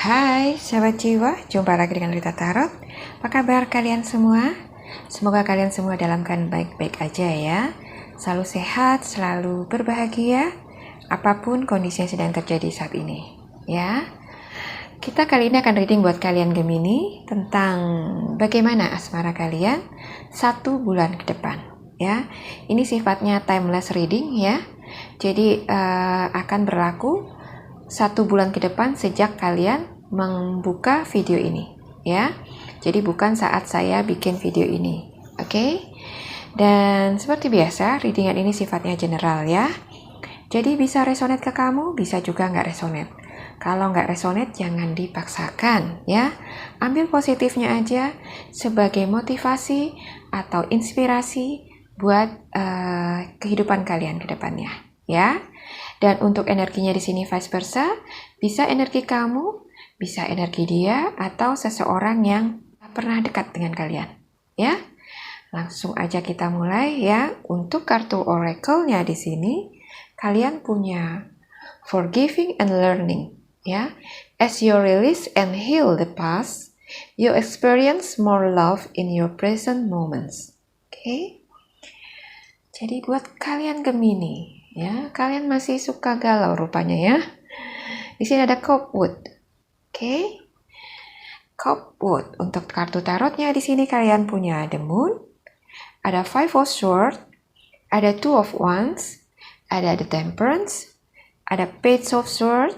Hai sahabat jiwa, jumpa lagi dengan Rita Tarot. Apa kabar kalian semua? Semoga kalian semua dalam keadaan baik-baik aja ya. Selalu sehat, selalu berbahagia, apapun kondisi yang sedang terjadi saat ini ya. Kita kali ini akan reading buat kalian Gemini tentang bagaimana asmara kalian 1 bulan ke depan ya. Ini sifatnya timeless reading ya. Jadi akan berlaku 1 bulan ke depan sejak kalian membuka video ini ya. Jadi bukan saat saya bikin video ini. Oke? Dan seperti biasa, readingan ini sifatnya general ya. Jadi bisa resonate ke kamu, bisa juga nggak resonate. Kalau nggak resonate jangan dipaksakan ya. Ambil positifnya aja sebagai motivasi atau inspirasi buat kehidupan kalian ke depannya ya. Dan untuk energinya di sini vice versa, bisa energi kamu, bisa energi dia, atau seseorang yang pernah dekat dengan kalian. Ya, langsung aja kita mulai ya. Untuk kartu oracle-nya di sini, kalian punya forgiving and learning. Ya, as you release and heal the past, you experience more love in your present moments. Oke. Jadi buat kalian Gemini, ya, kalian masih suka galau rupanya ya. Di sini ada Copwood. Oke. Copwood. Untuk kartu tarotnya di sini kalian punya The Moon, ada Five of Swords, ada Two of Wands, ada The Temperance, ada Page of Swords,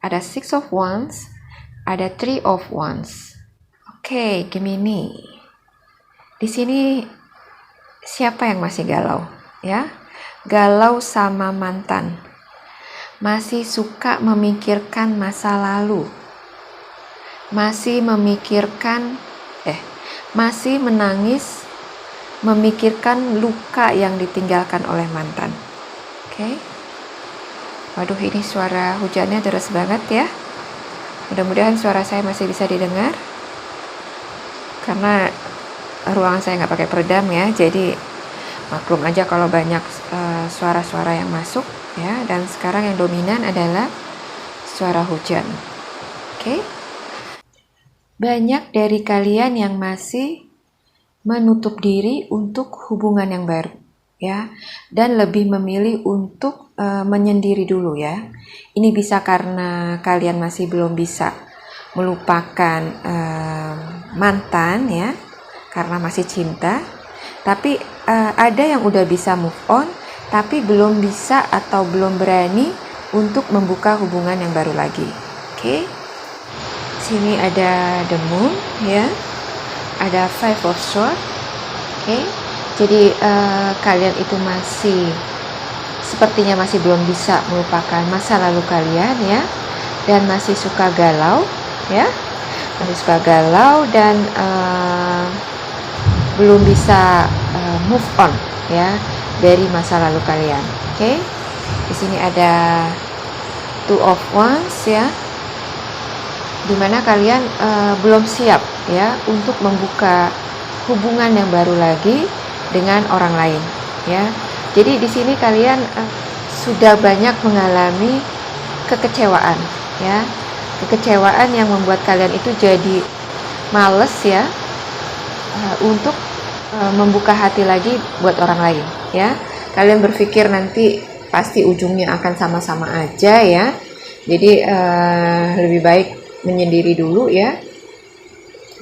ada Six of Wands, ada Three of Wands. Oke, Gemini. Di sini siapa yang masih galau ya? Galau sama mantan, masih suka memikirkan masa lalu, masih masih menangis memikirkan luka yang ditinggalkan oleh mantan. Oke. Waduh, ini suara hujannya deras banget ya. Mudah-mudahan suara saya masih bisa didengar karena ruangan saya nggak pakai peredam ya, jadi maklum aja kalau banyak suara-suara yang masuk ya. Dan sekarang yang dominan adalah suara hujan. Oke. Banyak dari kalian yang masih menutup diri untuk hubungan yang baru ya, dan lebih memilih untuk menyendiri dulu ya. Ini bisa karena kalian masih belum bisa melupakan mantan ya, karena masih cinta. Tapi ada yang udah bisa move on, tapi belum bisa atau belum berani untuk membuka hubungan yang baru lagi. Oke. Sini ada The Moon ya, ada Five of Swords. Oke. Jadi kalian itu masih sepertinya masih belum bisa melupakan masa lalu kalian ya, dan masih suka galau ya, masih suka galau dan belum bisa move on ya dari masa lalu kalian. Oke. Di sini ada Two of Wands ya, dimana kalian belum siap ya untuk membuka hubungan yang baru lagi dengan orang lain ya. Jadi di sini kalian sudah banyak mengalami kekecewaan ya, kekecewaan yang membuat kalian itu jadi males ya untuk membuka hati lagi buat orang lain ya. Kalian berpikir nanti pasti ujungnya akan sama-sama aja ya. Jadi lebih baik menyendiri dulu ya,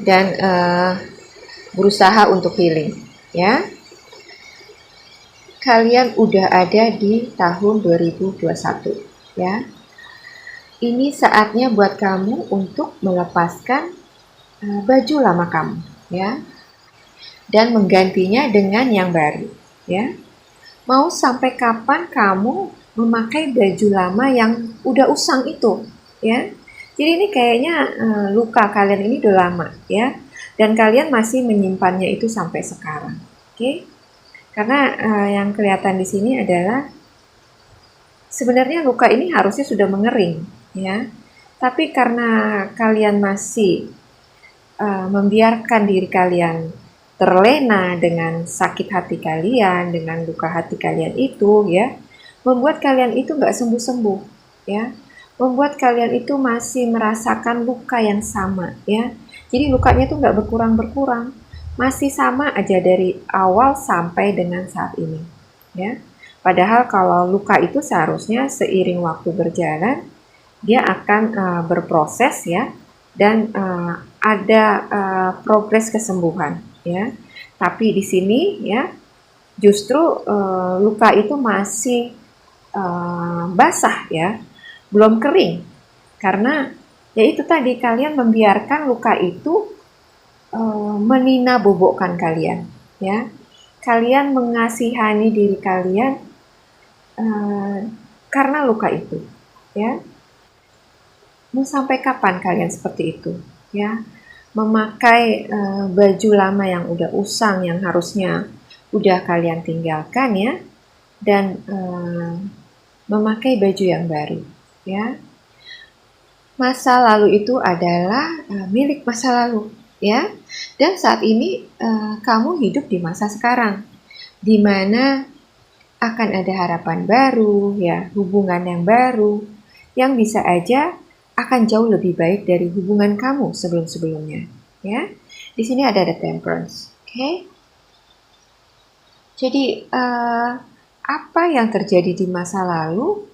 dan berusaha untuk healing ya. Kalian udah ada di tahun 2021 ya. Ini saatnya buat kamu untuk melepaskan baju lama kamu ya, dan menggantinya dengan yang baru ya. Mau sampai kapan kamu memakai baju lama yang udah usang itu ya? Jadi ini kayaknya luka kalian ini udah lama ya, dan kalian masih menyimpannya itu sampai sekarang. Oke? Karena yang kelihatan di sini adalah sebenarnya luka ini harusnya sudah mengering ya, tapi karena kalian masih membiarkan diri kalian terlena dengan sakit hati kalian, dengan luka hati kalian itu ya, membuat kalian itu nggak sembuh-sembuh ya, membuat kalian itu masih merasakan luka yang sama ya. Jadi lukanya itu nggak berkurang-berkurang, masih sama aja dari awal sampai dengan saat ini ya. Padahal kalau luka itu seharusnya seiring waktu berjalan dia akan berproses ya, dan ada progres kesembuhan ya. Tapi di sini ya justru luka itu masih basah ya, belum kering, karena ya itu tadi kalian membiarkan luka itu menina bobokkan kalian ya. Kalian mengasihani diri kalian karena luka itu ya. Mau sampai kapan kalian seperti itu ya, memakai baju lama yang udah usang yang harusnya udah kalian tinggalkan ya, dan memakai baju yang baru ya. Masa lalu itu adalah milik masa lalu ya, dan saat ini kamu hidup di masa sekarang di mana akan ada harapan baru ya, hubungan yang baru yang bisa aja akan jauh lebih baik dari hubungan kamu sebelum-sebelumnya ya. Di sini ada the temperance, oke? Jadi apa yang terjadi di masa lalu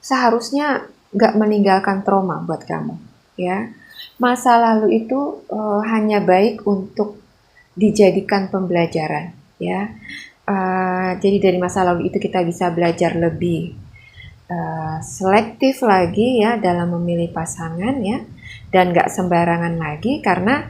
seharusnya nggak meninggalkan trauma buat kamu ya. Masa lalu itu hanya baik untuk dijadikan pembelajaran ya. Jadi dari masa lalu itu kita bisa belajar lebih selektif lagi ya dalam memilih pasangan ya, dan nggak sembarangan lagi, karena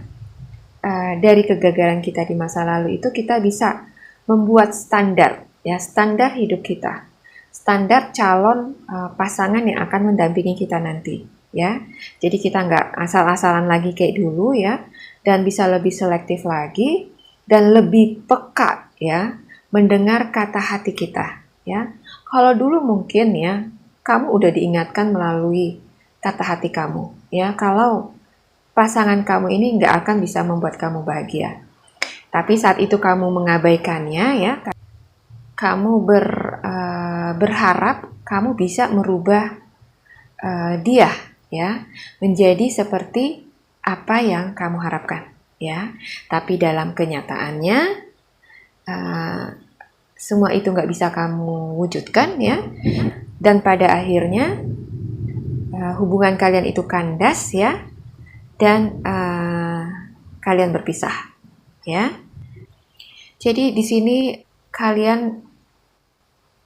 dari kegagalan kita di masa lalu itu kita bisa membuat standar ya, standar hidup kita, standar calon pasangan yang akan mendampingi kita nanti ya. Jadi kita nggak asal-asalan lagi kayak dulu ya, dan bisa lebih selektif lagi dan lebih peka ya mendengar kata hati kita ya. Kalau dulu mungkin ya kamu udah diingatkan melalui kata hati kamu ya, kalau pasangan kamu ini nggak akan bisa membuat kamu bahagia. Tapi saat itu kamu mengabaikannya ya, kamu berharap kamu bisa merubah dia ya menjadi seperti apa yang kamu harapkan ya. Tapi dalam kenyataannya semua itu nggak bisa kamu wujudkan ya, dan pada akhirnya hubungan kalian itu kandas ya, dan kalian berpisah ya. Jadi di sini kalian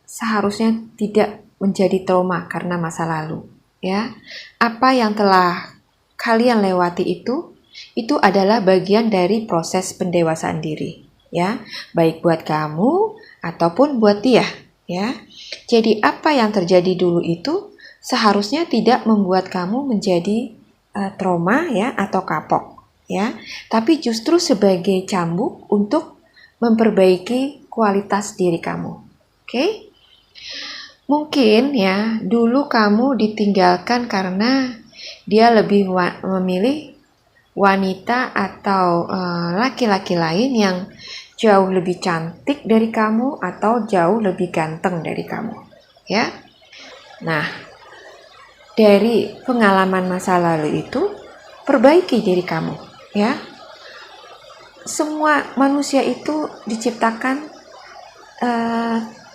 seharusnya tidak menjadi trauma karena masa lalu ya. Apa yang telah kalian lewati itu adalah bagian dari proses pendewasaan diri ya, baik buat kamu ataupun buat dia ya. Jadi apa yang terjadi dulu itu seharusnya tidak membuat kamu menjadi trauma ya atau kapok ya, tapi justru sebagai cambuk untuk memperbaiki kualitas diri kamu. Oke? Mungkin ya dulu kamu ditinggalkan karena dia lebih memilih wanita atau laki-laki lain yang jauh lebih cantik dari kamu atau jauh lebih ganteng dari kamu ya. Nah, dari pengalaman masa lalu itu perbaiki diri kamu ya. Semua manusia itu diciptakan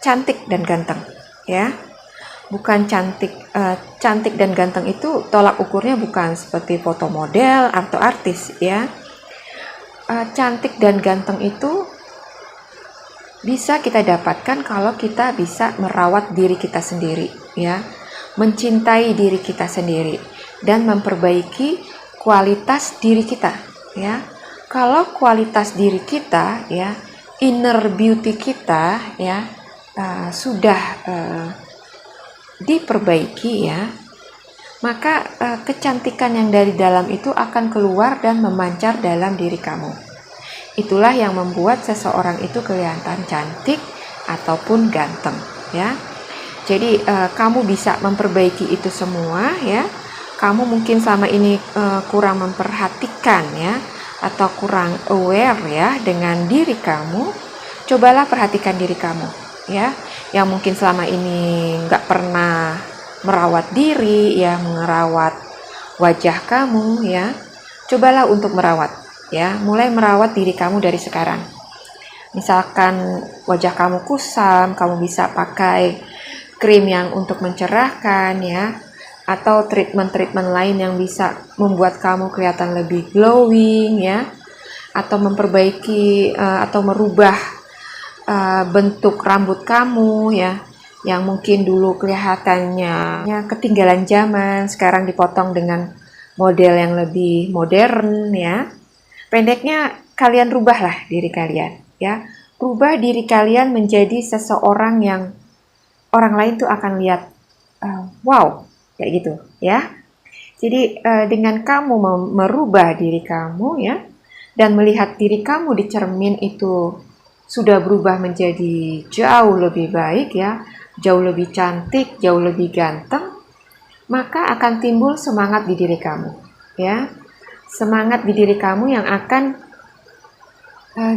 cantik dan ganteng ya. Bukan cantik dan ganteng itu tolak ukurnya bukan seperti foto model atau artis ya. Cantik dan ganteng itu bisa kita dapatkan kalau kita bisa merawat diri kita sendiri ya, mencintai diri kita sendiri dan memperbaiki kualitas diri kita ya. Kalau kualitas diri kita ya, inner beauty kita ya sudah diperbaiki ya, maka kecantikan yang dari dalam itu akan keluar dan memancar dalam diri kamu. Itulah yang membuat seseorang itu kelihatan cantik ataupun ganteng ya. Jadi kamu bisa memperbaiki itu semua ya. Kamu mungkin selama ini kurang memperhatikan ya, atau kurang aware ya dengan diri kamu. Cobalah perhatikan diri kamu ya, yang mungkin selama ini nggak pernah merawat diri ya, merawat wajah kamu ya. Cobalah untuk merawat ya, mulai merawat diri kamu dari sekarang. Misalkan wajah kamu kusam, kamu bisa pakai krim yang untuk mencerahkan ya, atau treatment-treatment lain yang bisa membuat kamu kelihatan lebih glowing ya, atau memperbaiki atau merubah bentuk rambut kamu ya, yang mungkin dulu kelihatannya ya, ketinggalan zaman, sekarang dipotong dengan model yang lebih modern ya. Pendeknya, kalian rubahlah diri kalian ya. Rubah diri kalian menjadi seseorang yang orang lain tuh akan lihat wow, kayak gitu ya. Jadi dengan kamu merubah diri kamu ya, dan melihat diri kamu di cermin itu sudah berubah menjadi jauh lebih baik ya, jauh lebih cantik, jauh lebih ganteng, maka akan timbul semangat di diri kamu ya. Semangat di diri kamu yang akan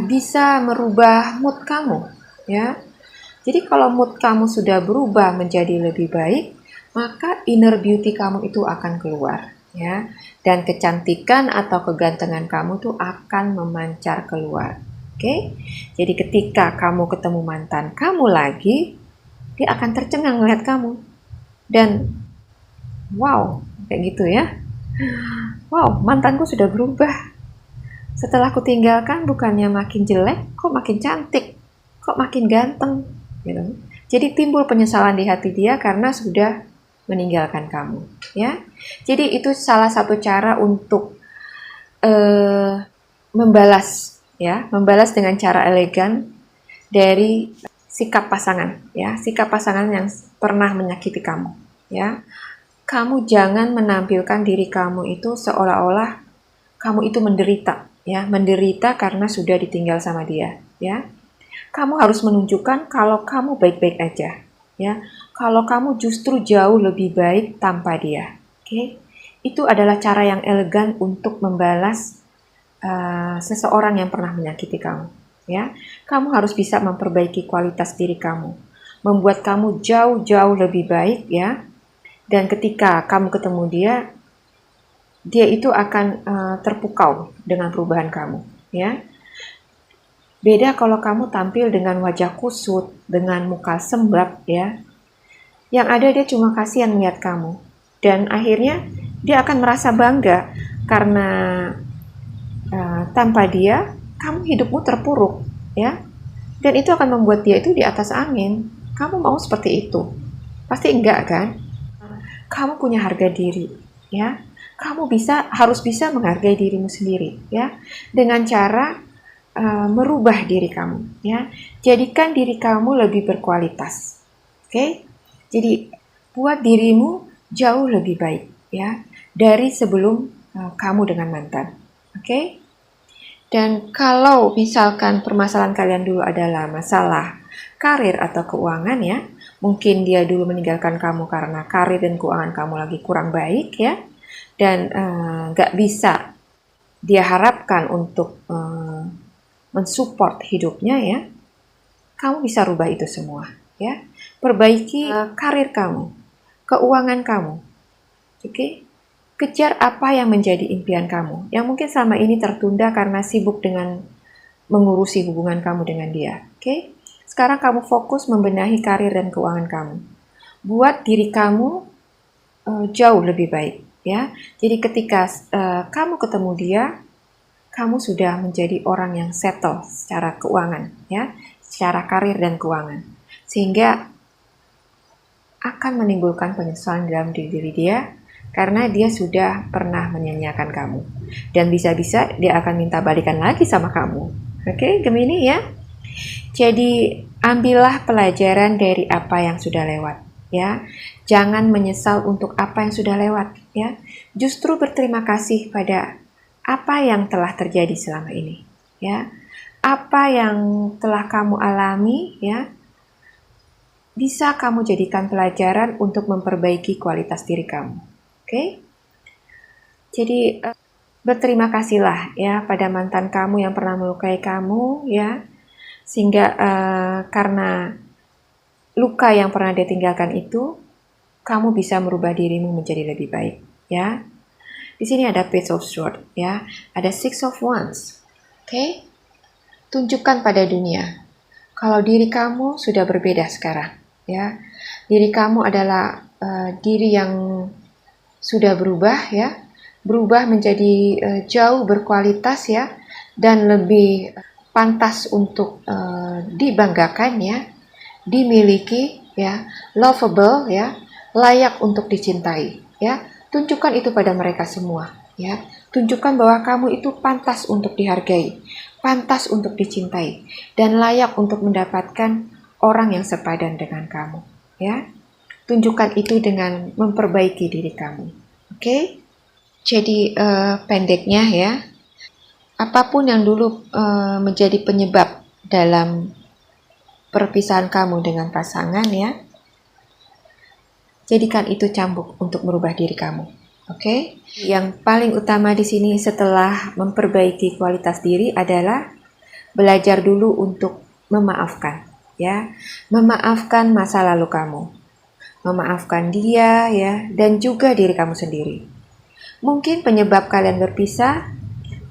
bisa merubah mood kamu ya. Jadi kalau mood kamu sudah berubah menjadi lebih baik, maka inner beauty kamu itu akan keluar ya, dan kecantikan atau kegantengan kamu tuh akan memancar keluar. Oke? Jadi ketika kamu ketemu mantan kamu lagi, dia akan tercengang melihat kamu dan wow, kayak gitu ya. Wow, mantanku sudah berubah. Setelah aku tinggalkan, bukannya makin jelek, kok makin cantik, kok makin ganteng gitu. Jadi timbul penyesalan di hati dia karena sudah meninggalkan kamu ya. Jadi itu salah satu cara untuk membalas ya, membalas dengan cara elegan dari sikap pasangan ya, sikap pasangan yang pernah menyakiti kamu ya. Kamu jangan menampilkan diri kamu itu seolah-olah kamu itu menderita ya, menderita karena sudah ditinggal sama dia ya. Kamu harus menunjukkan kalau kamu baik-baik aja ya, kalau kamu justru jauh lebih baik tanpa dia. Oke? Itu adalah cara yang elegan untuk membalas seseorang yang pernah menyakiti kamu ya. Kamu harus bisa memperbaiki kualitas diri kamu, membuat kamu jauh-jauh lebih baik ya. Dan ketika kamu ketemu dia, dia itu akan terpukau dengan perubahan kamu ya. Beda kalau kamu tampil dengan wajah kusut, dengan muka sembab ya. Yang ada dia cuma kasihan melihat kamu. Dan akhirnya dia akan merasa bangga karena tanpa dia kamu hidupmu terpuruk ya. Dan itu akan membuat dia itu di atas angin. Kamu mau seperti itu? Pasti enggak kan? Kamu punya harga diri ya. Kamu harus bisa menghargai dirimu sendiri ya, dengan cara merubah diri kamu ya. Jadikan diri kamu lebih berkualitas. Oke? Jadi buat dirimu jauh lebih baik ya dari sebelum kamu dengan mantan. Oke? Dan kalau misalkan permasalahan kalian dulu adalah masalah karir atau keuangan ya, mungkin dia dulu meninggalkan kamu karena karir dan keuangan kamu lagi kurang baik ya, dan gak bisa dia harapkan untuk mensupport hidupnya ya, kamu bisa rubah itu semua ya. Perbaiki karir kamu, keuangan kamu, oke? Kejar apa yang menjadi impian kamu, yang mungkin selama ini tertunda karena sibuk dengan mengurusi hubungan kamu dengan dia, oke? Sekarang kamu fokus membenahi karir dan keuangan kamu. Buat diri kamu jauh lebih baik ya. Jadi ketika kamu ketemu dia, kamu sudah menjadi orang yang settle secara keuangan ya, secara karir dan keuangan. Sehingga akan menimbulkan penyesalan dalam diri dia karena dia sudah pernah menyanyiakan kamu. Dan bisa-bisa dia akan minta balikan lagi sama kamu. Oke, Gemini ya. Jadi ambillah pelajaran dari apa yang sudah lewat ya. Jangan menyesal untuk apa yang sudah lewat ya. Justru berterima kasih pada apa yang telah terjadi selama ini ya. Apa yang telah kamu alami ya, bisa kamu jadikan pelajaran untuk memperbaiki kualitas diri kamu. Oke? Jadi berterima kasihlah ya pada mantan kamu yang pernah melukai kamu ya. Sehingga karena luka yang pernah dia tinggalkan itu, kamu bisa merubah dirimu menjadi lebih baik, ya. Di sini ada Page of Swords, ya. Ada Six of Wands. Oke? Tunjukkan pada dunia kalau diri kamu sudah berbeda sekarang, ya. Diri kamu adalah diri yang sudah berubah, ya. Berubah menjadi jauh berkualitas, ya, dan lebih pantas untuk dibanggakan, ya, dimiliki, ya, lovable, ya, layak untuk dicintai, ya. Tunjukkan itu pada mereka semua, ya. Tunjukkan bahwa kamu itu pantas untuk dihargai, pantas untuk dicintai, dan layak untuk mendapatkan orang yang sepadan dengan kamu, ya. Tunjukkan itu dengan memperbaiki diri kamu, oke? Jadi pendeknya, ya, apapun yang dulu menjadi penyebab dalam perpisahan kamu dengan pasangan, ya, jadikan itu cambuk untuk merubah diri kamu. Oke? Yang paling utama di sini setelah memperbaiki kualitas diri adalah belajar dulu untuk memaafkan, ya. Memaafkan masa lalu kamu. Memaafkan dia, ya, dan juga diri kamu sendiri. Mungkin penyebab kalian berpisah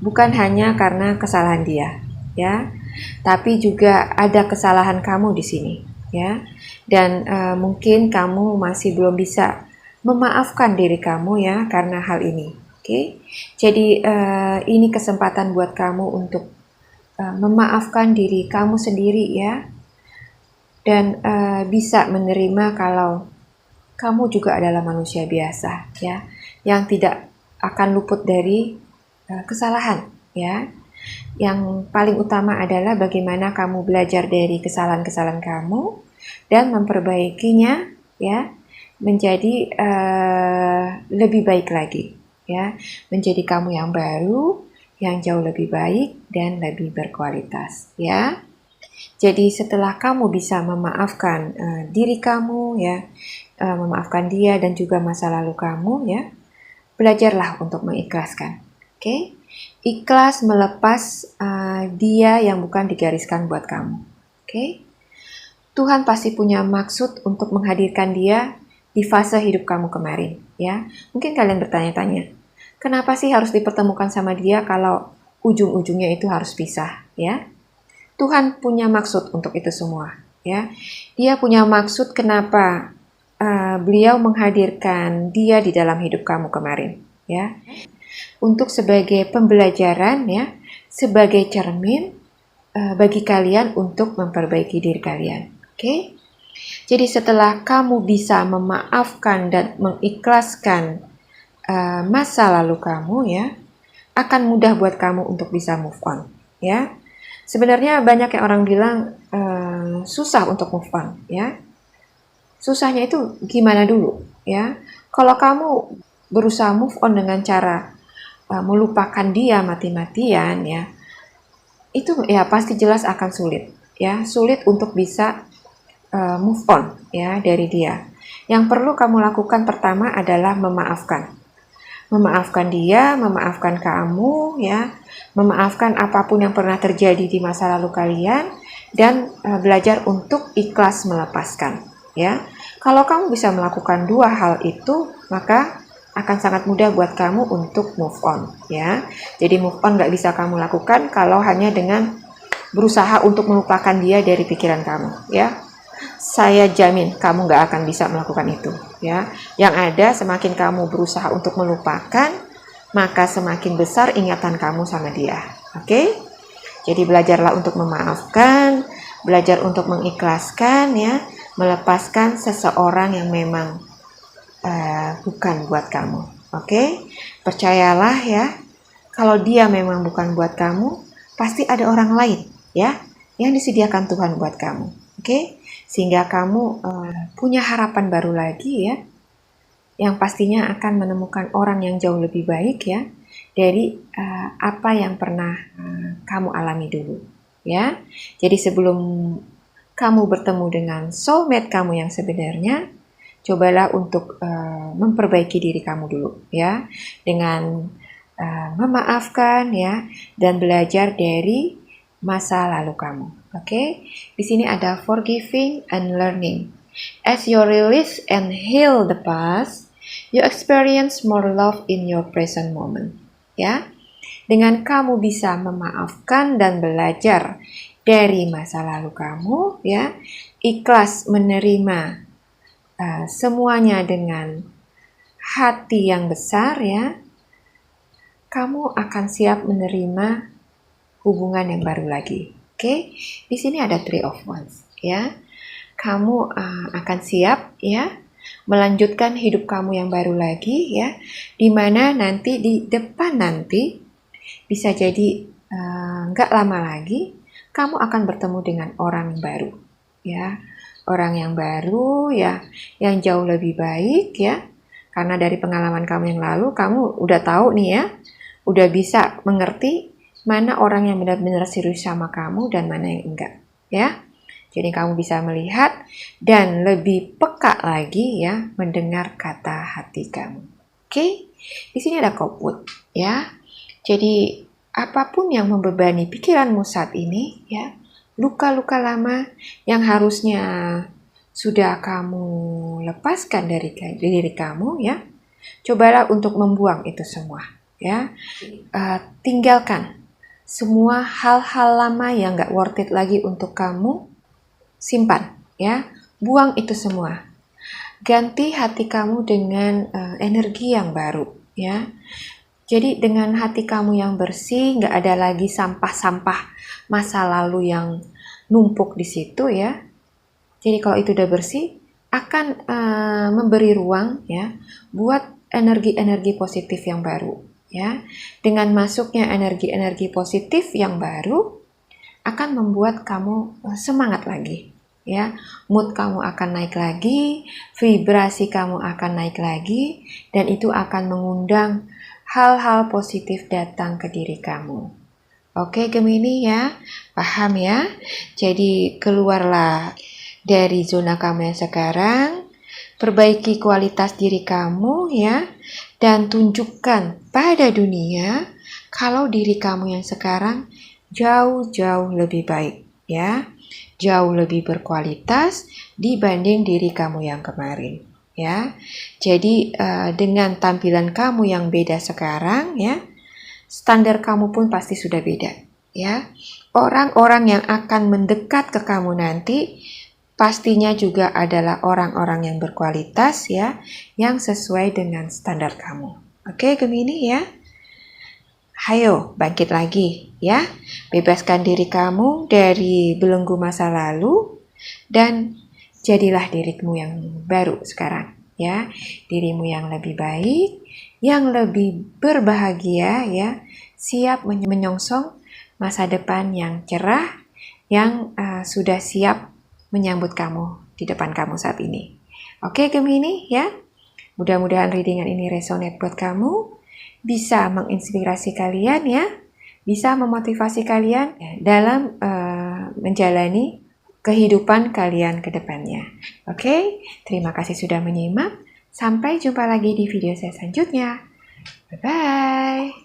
bukan hanya karena kesalahan dia, ya, tapi juga ada kesalahan kamu di sini, ya. Dan mungkin kamu masih belum bisa memaafkan diri kamu, ya, karena hal ini. Oke? Jadi ini kesempatan buat kamu untuk memaafkan diri kamu sendiri, ya, dan bisa menerima kalau kamu juga adalah manusia biasa, ya, yang tidak akan luput dari kesalahan, ya. Yang paling utama adalah bagaimana kamu belajar dari kesalahan-kesalahan kamu dan memperbaikinya, ya, menjadi lebih baik lagi, ya, menjadi kamu yang baru, yang jauh lebih baik dan lebih berkualitas, ya. Jadi setelah kamu bisa memaafkan diri kamu, ya, memaafkan dia dan juga masa lalu kamu, ya, belajarlah untuk mengikhlaskan. Oke? Ikhlas melepas dia yang bukan digariskan buat kamu. Oke? Tuhan pasti punya maksud untuk menghadirkan dia di fase hidup kamu kemarin, ya. Mungkin kalian bertanya-tanya, kenapa sih harus dipertemukan sama dia kalau ujung-ujungnya itu harus pisah, ya? Tuhan punya maksud untuk itu semua, ya. Dia punya maksud kenapa beliau menghadirkan dia di dalam hidup kamu kemarin, ya. Untuk sebagai pembelajaran, ya, sebagai cermin bagi kalian untuk memperbaiki diri kalian. Oke? Jadi setelah kamu bisa memaafkan dan mengikhlaskan masa lalu kamu, ya, akan mudah buat kamu untuk bisa move on, ya. Sebenarnya banyak yang orang bilang susah untuk move on, ya. Susahnya itu gimana dulu, ya? Kalau kamu berusaha move on dengan cara melupakan dia mati-matian, ya, itu ya pasti jelas akan sulit, ya. Sulit untuk bisa move on, ya, dari dia. Yang perlu kamu lakukan pertama adalah memaafkan. Memaafkan dia, memaafkan kamu, ya, memaafkan apapun yang pernah terjadi di masa lalu kalian, dan belajar untuk ikhlas melepaskan, ya. Kalau kamu bisa melakukan dua hal itu, maka akan sangat mudah buat kamu untuk move on, ya. Jadi move on gak bisa kamu lakukan kalau hanya dengan berusaha untuk melupakan dia dari pikiran kamu, ya. Saya jamin kamu gak akan bisa melakukan itu, ya. Yang ada semakin kamu berusaha untuk melupakan, maka semakin besar ingatan kamu sama dia. Oke? Jadi belajarlah untuk memaafkan, belajar untuk mengikhlaskan, ya, melepaskan seseorang yang memang bukan buat kamu. Oke? Percayalah, ya, kalau dia memang bukan buat kamu, pasti ada orang lain, ya, yang disediakan Tuhan buat kamu. Oke? Sehingga kamu punya harapan baru lagi, ya, yang pastinya akan menemukan orang yang jauh lebih baik, ya, dari apa yang pernah kamu alami dulu, ya. Jadi sebelum kamu bertemu dengan soulmate kamu yang sebenarnya, cobalah untuk memperbaiki diri kamu dulu, ya, dengan memaafkan, ya, dan belajar dari masa lalu kamu. Oke? Di sini ada forgiving and learning. As you release and heal the past, you experience more love in your present moment. Ya, dengan kamu bisa memaafkan dan belajar dari masa lalu kamu, ya, ikhlas menerima semuanya dengan hati yang besar, ya, kamu akan siap menerima hubungan yang baru lagi. Oke, di sini ada Three of Wands, ya. Kamu akan siap, ya, melanjutkan hidup kamu yang baru lagi, ya, dimana nanti di depan nanti bisa jadi nggak lama lagi kamu akan bertemu dengan orang baru, ya, orang yang baru, ya, yang jauh lebih baik, ya, karena dari pengalaman kamu yang lalu kamu udah tahu nih, ya, udah bisa mengerti mana orang yang benar-benar serius sama kamu dan mana yang enggak, ya. Jadi kamu bisa melihat dan lebih peka lagi, ya, mendengar kata hati kamu. Oke, di sini ada Copwood, ya. Jadi apapun yang membebani pikiranmu saat ini, ya, luka-luka lama yang harusnya sudah kamu lepaskan dari diri kamu, ya, cobalah untuk membuang itu semua, ya. Tinggalkan semua hal-hal lama yang gak worth it lagi untuk kamu, simpan, ya, buang itu semua. Ganti hati kamu dengan energi yang baru, ya. Jadi dengan hati kamu yang bersih, gak ada lagi sampah-sampah masa lalu yang numpuk di situ, ya. Jadi kalau itu udah bersih, akan memberi ruang, ya, buat energi-energi positif yang baru, ya. Dengan masuknya energi-energi positif yang baru, akan membuat kamu semangat lagi, ya. Mood kamu akan naik lagi, vibrasi kamu akan naik lagi, dan itu akan mengundang hal-hal positif datang ke diri kamu. Oke, Gemini, ya, paham, ya. Jadi keluarlah dari zona kamu yang sekarang, perbaiki kualitas diri kamu, ya, dan tunjukkan pada dunia kalau diri kamu yang sekarang jauh-jauh lebih baik, ya, jauh lebih berkualitas dibanding diri kamu yang kemarin, ya. Jadi dengan tampilan kamu yang beda sekarang, ya, standar kamu pun pasti sudah beda, ya. Orang-orang yang akan mendekat ke kamu nanti pastinya juga adalah orang-orang yang berkualitas, ya, yang sesuai dengan standar kamu. Oke, Gemini, ya. Hayo, bangkit lagi, ya. Bebaskan diri kamu dari belenggu masa lalu dan jadilah dirimu yang baru sekarang, ya. Dirimu yang lebih baik, yang lebih berbahagia, ya. Siap menyongsong masa depan yang cerah, yang sudah siap menyambut kamu di depan kamu saat ini. Oke, Gemini, ya. Mudah-mudahan readingan ini resonate buat kamu, bisa menginspirasi kalian, ya, bisa memotivasi kalian dalam menjalani kehidupan kalian ke depannya. Oke, terima kasih sudah menyimak. Sampai jumpa lagi di video saya selanjutnya. Bye-bye.